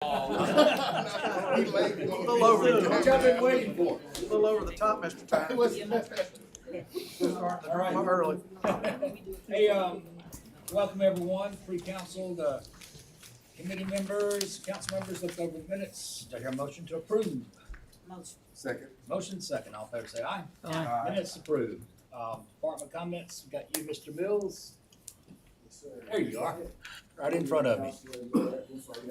A little over the top. I've been waiting for. A little over the top, Mr. Tyler. All right. Early. Hey, welcome everyone, pre-council, the committee members, council members, look over the minutes. Do I hear a motion to approve? Second. Motion second, all in favor say aye. Aye. Minutes approved. Department comments, we got you, Mr. Mills. There you are, right in front of me. Good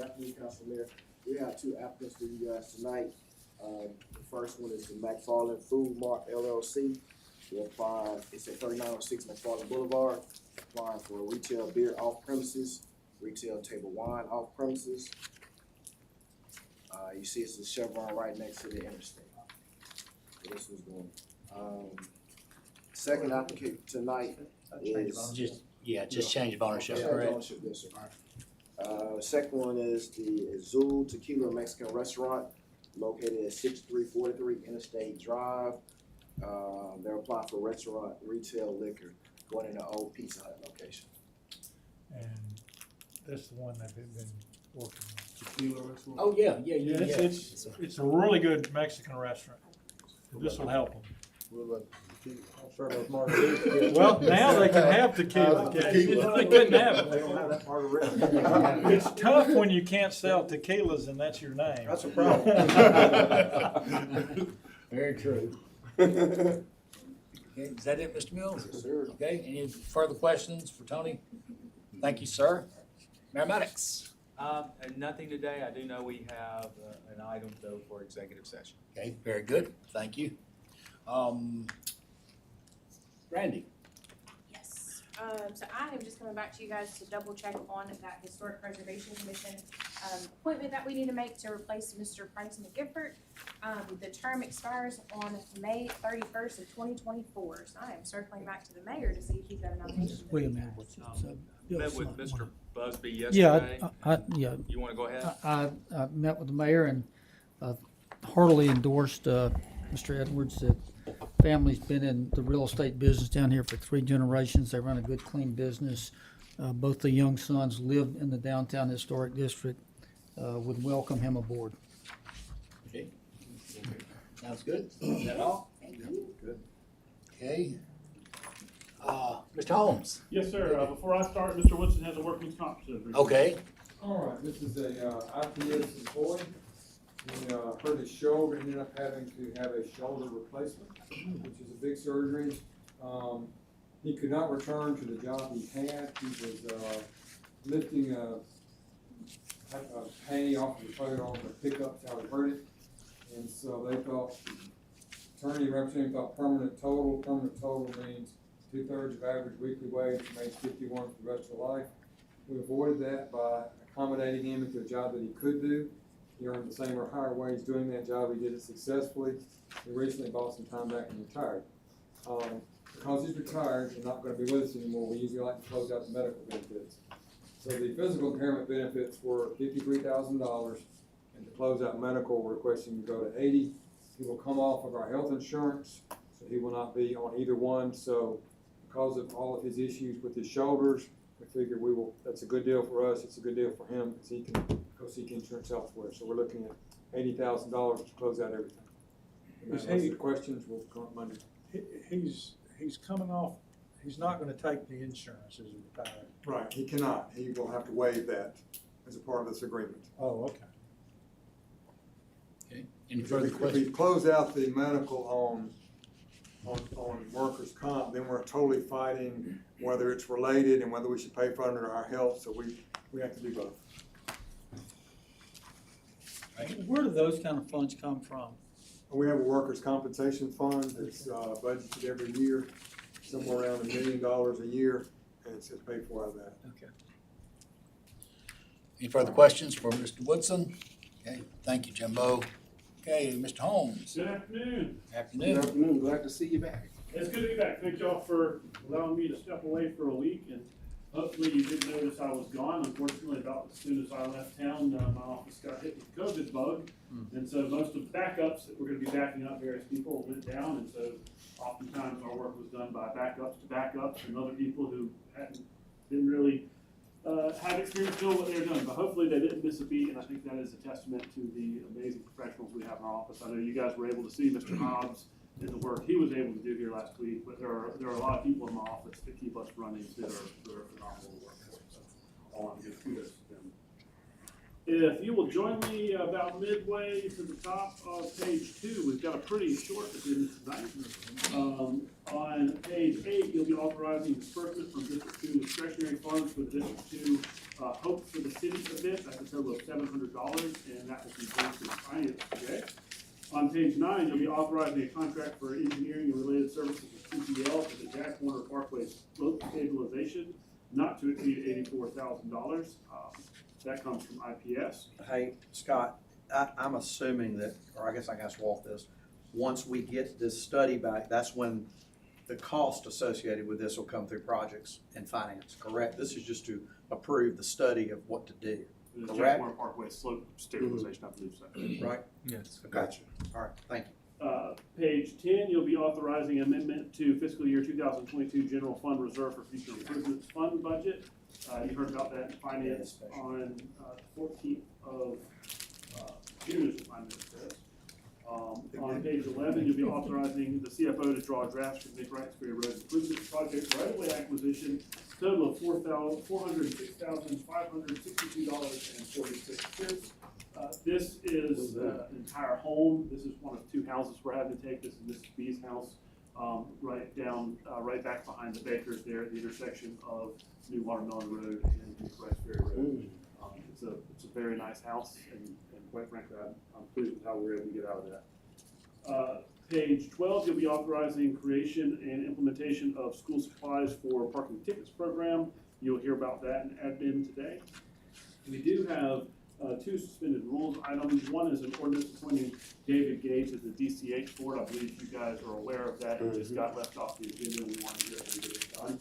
afternoon, Council Mayor. We have two applicants for you guys tonight. The first one is the McFarland Food Mart LLC. They're applying, it's at 3906 McFarland Boulevard, applying for retail beer off premises, retail table wine off premises. You see it's a Chevron right next to the interstate. So this was going. Second applicant tonight is. Just change of ownership, Yeah, correct? ownership, yes, sir. Second one is the Azul Tequila Mexican Restaurant located at 6343 Interstate Drive. They're applying for restaurant retail liquor going in the old Pizza Hut location. And this is the one that they've been working on. Tequila restaurant. Oh, yeah. It's a really good Mexican restaurant. This will help them. I'm sure those margaritas. Well, now they can have tequila. Tequila. They couldn't have They it. don't have that margarita. It's tough when you can't sell tequilas and that's your name. That's a problem. Very true. Okay, is that it, Mr. Mills? Yes, sir. Okay, any further questions for Tony? Thank you, sir. Mayor Maddox. Nothing today. I do know we have an item though for executive session. Okay, very good, thank you. Randy. Yes, so I am just coming back to you guys to double check on that Historic Preservation Commission appointment that we need to make to replace Mr. Price McGifford. The term expires on May 31st of 2024, so I am circling back to the mayor to see if he's got a nomination. Wait a minute, what's it? Met with Mr. Busby Yeah, yesterday. You wanna go ahead? I met with the mayor and heartily endorsed Mr. Edwards. The family's been in the real estate business down here for 3 generations. They run a good, clean business. Both the young sons live in the downtown historic district. Would welcome him aboard. Okay. Sounds good. Is that all? Thank you. Good. Okay. Mr. Holmes. Yes, sir. Before I start, Mr. Woodson has a workman's comp to review. Okay. All right, this is a IPS employee. He hurt his shoulder and ended up having to have a shoulder replacement, which is a big surgery. He could not return to the job he had. He was lifting a hay off of the trailer on the pickup, how he hurt it. And so they thought, attorney representative thought permanent total. Permanent total means 2/3 of average weekly wage, makes 51 for the rest of life. We avoided that by accommodating him into a job that he could do. He earned the same or higher wage doing that job. He did it successfully. He recently bought some time back and retired. Because he's retired and not going to be with us anymore, we usually like to close out the medical benefits. So the physical impairment benefits were $53,000, and to close out medical, we're requesting to go to $80,000. He will come off of our health insurance, so he will not be on either one. So because of all of his issues with his shoulders, we figured that's a good deal for us. It's a good deal for him because he can go seek insurance elsewhere. So we're looking at $80,000 to close out everything. And Is unless he- the questions will come up Monday. He's coming off, he's not gonna take the insurance as a retired. Right, he cannot. He will have to waive that as a part of this agreement. Oh, okay. Okay. Any If further we questions? close out the medical on workers' comp, then we're totally fighting whether it's related and whether we should pay for it under our health, so we have to do both. Where do those kind of funds come from? We have a workers' compensation fund that's budgeted every year, somewhere around $1 million a year, and it's paid for out of that. Okay. Any further questions for Mr. Woodson? Okay, thank you, Jimbo. Okay, Mr. Holmes. Good afternoon. Good Afternoon. afternoon. Glad to see you back. It's good to be back. Thank y'all for allowing me to step away for a week, and hopefully you didn't notice I was gone. Unfortunately, about as soon as I left town, my office got hit with the COVID bug, and so most of the backups that were going to be backing up various people went down, and so oftentimes our work was done by backups to backups and other people who didn't really have experience doing what they're doing, but hopefully they didn't miss a beat, and I think that is a testament to the amazing professionals we have in our office. I know you guys were able to see Mr. Hobbs and the work he was able to do here last week, but there are a lot of people in my office that keep us running that are phenomenal work. So I want to give kudos to them. If you will join me about midway to the top of page 2, we've got a pretty short agenda tonight. On page 8, you'll be authorizing disbursement from District 2 discretionary funds for the District 2 Hope for the City event. That's a total of $700, and that will be paid through finance today. On page 9, you'll be authorizing a contract for engineering and related services with CPL for the Jack Warner Parkway slope stabilization, not to exceed $84,000. That comes from IPS. Hey, Scott, I'm assuming that, or I guess I can ask Walt this, once we get this study back, that's when the cost associated with this will come through projects and finance, correct? This is just to approve the study of what to do, The Jack correct? Warner Parkway slope stabilization, I believe so. Right? Yes. Gotcha. All right, thank you. Page 10, you'll be authorizing amendment to fiscal year 2022 general fund reserve for future improvements fund budget. You heard about that in finance on the 14th of June is the time that it says. On page 11, you'll be authorizing the CFO to draw drafts for Nick Wright's Ferry Road Improvement Project right-of-way acquisition, total of $406,562.46. This is an entire home. This is one of 2 houses we're having to take. This is Mrs. B's house, right back behind the Bakers there at the intersection of New Watermelon Road and Nick Wright's Ferry Road. It's a very nice house, and quite frankly, I'm pleased with how we were able to get out of that. Page 12, you'll be authorizing creation and implementation of school supplies for parking tickets program. You'll hear about that in admin today. We do have 2 suspended rules items. One is an ordinance appointing David Gates as the DCH board. I believe you guys are aware of that. It just got left off the agenda, and we wanted to get it done.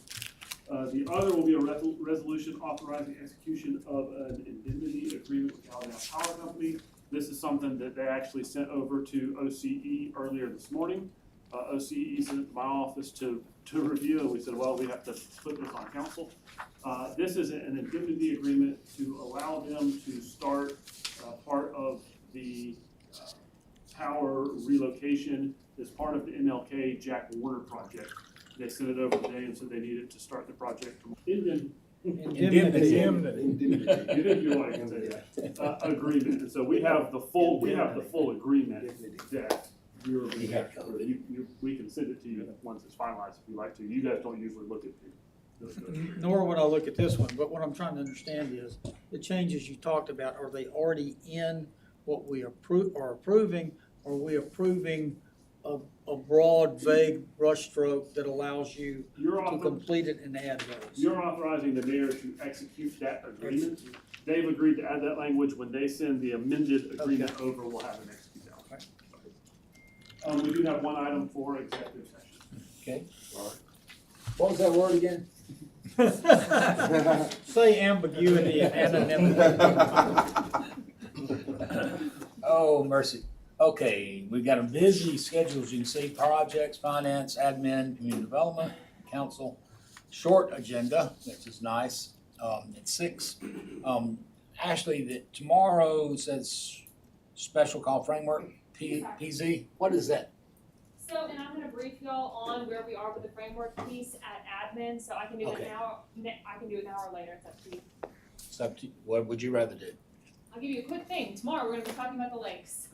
The other will be a resolution authorizing execution of an indemnity agreement with Alabama Power Company. This is something that they actually sent over to OCE earlier this morning. OCE sent it to my office to review, and we said, well, we have to put this on council. This is an indemnity agreement to allow them to start part of the power relocation as part of the MLK Jack Warner project. They sent it over today and said they needed to start the project. Indemnity. You did do what I can say that. Agreement, and so we have the full agreement that we can send it to you once it's finalized if you like to. You guys don't usually look at it. Nor would I look at this one, but what I'm trying to understand is, the changes you talked about, are they already in what we are approving, or are we approving a broad, vague brushstroke that allows you to complete it and add those? You're authorizing the mayor to execute that agreement. They've agreed to add that language. When they send the amended agreement over, we'll have an execute that. We do have one item for executive session. Okay. What was that word again? Say ambiguity and anonymity. Oh, mercy. Okay, we've got a busy schedule, as you can see: projects, finance, admin, community development, council. Short agenda, which is nice, at 6. Ashley, that tomorrow says special call framework, PZ. What is that? So, and I'm gonna brief y'all on where we are with the framework piece at admin, so I can do it now, I can do it an hour later, it's up to you. It's up to you. What would you rather do? I'll give you a quick thing, tomorrow we're gonna be talking about the lakes.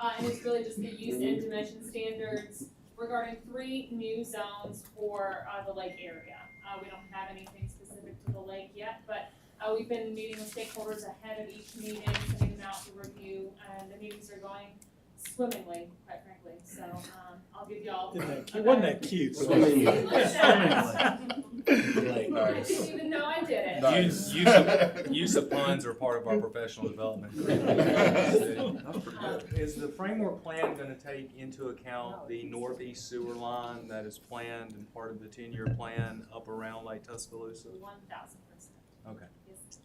And it's really just the use and dimension standards regarding 3 new zones for the lake area. We don't have anything specific to the lake yet, but we've been meeting with stakeholders ahead of each meeting, sending them out to review, and the meetings are going swimmingly, quite frankly, so I'll give y'all. Wasn't that cute? I didn't even know I did it. Use of puns are part of our professional development. Is the framework plan going to take into account the northeast sewer line that is planned and part of the 10-year plan up around Lake Tuscaloosa? 1000%. Okay. Yes.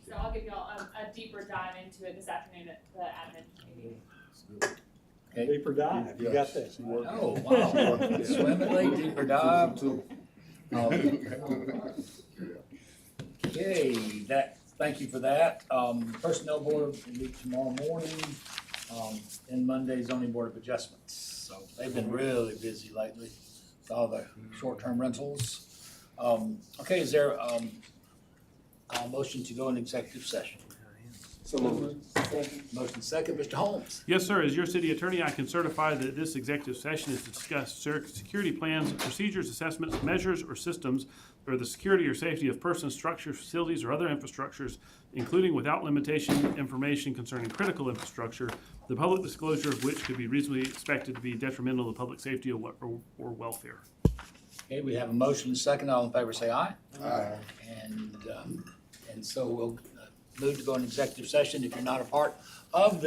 So I'll give y'all a deeper dive into it this afternoon at the admin meeting. Okay. Deeper dive, you got this. Oh, wow. Swim in lake, deeper dive. Okay, thank you for that. Personnel board will meet tomorrow morning, and Monday zoning board of adjustments. So they've been really busy lately with all the short-term rentals. Okay, is there, a motion to go in executive session? So moved. Motion second, Mr. Holmes. Yes, sir. As your city attorney, I can certify that this executive session is to discuss security plans, procedures, assessments, measures, or systems for the security or safety of persons, structures, facilities, or other infrastructures, including without limitation information concerning critical infrastructure, the public disclosure of which could be reasonably expected to be detrimental to public safety or welfare. Okay, we have a motion second. All in favor, say aye. Aye. And so we'll move to go in executive session. If you're not a part of this